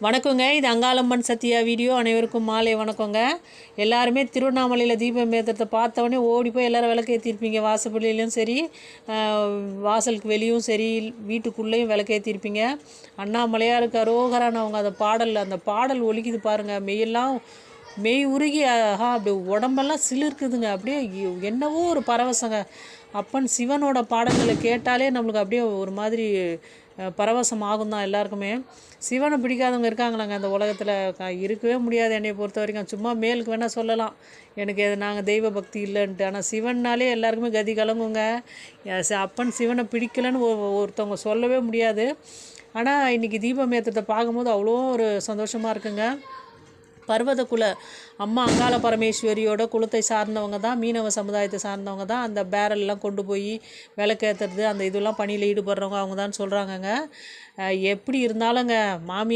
வணக்கங்க. இது அங்காளம்மன் சத்யா வீடியோ. அனைவருக்கும் மாலை வணக்கங்க. எல்லாருமே திருவண்ணாமலையில் தீபம் ஏற்றுறத பார்த்தவொடனே ஓடி போய் எல்லோரும் விளக்கேற்றிருப்பீங்க. வாசப்படியிலையும் சரி, வாசலுக்கு வெளியும் சரி, வீட்டுக்குள்ளேயும் விளக்கேற்றிருப்பீங்க. அண்ணாமலையாருக்கு அரோகரான அவங்க அந்த பாடல் ஒலிக்குது பாருங்கள். மெய் உருகி அப்படி உடம்பெல்லாம் சிலிர்க்குதுங்க. அப்படியே என்னவோ ஒரு பரவசங்க. அப்பன் சிவனோட பாடல்களை கேட்டாலே நம்மளுக்கு அப்படியே ஒரு மாதிரி பரவசம் ஆகும் தான் எல்லாருக்குமே. சிவனை பிடிக்காதவங்க இருக்காங்களாங்க அந்த உலகத்தில்? இருக்கவே முடியாது. என்னை பொறுத்த வரைக்கும் சும்மா மேலுக்கு வேணால் சொல்லலாம் எனக்கு நாங்கள் தெய்வ பக்தி இல்லைன்ட்டு. ஆனால் சிவன்னாலே எல்லாருக்குமே கதி கலங்குங்க. அப்பன் சிவனை பிடிக்கலன்னு ஒருத்தவங்க சொல்லவே முடியாது. ஆனால் இன்றைக்கி தீபம் ஏற்றத்தை பார்க்கும்போது அவ்வளோ ஒரு சந்தோஷமாக இருக்குங்க. பர்வதக்குல அம்மா அங்காள பரமேஸ்வரியோட குலத்தை சார்ந்தவங்க தான், மீனவ சமுதாயத்தை சார்ந்தவங்க தான் அந்த பேரல்லாம் கொண்டு போய் விளக்கேற்றுறது, அந்த இதெல்லாம் பணியில் ஈடுபடுறவங்க அவங்க தான் சொல்கிறாங்கங்க. எப்படி இருந்தாலுங்க மாமியார்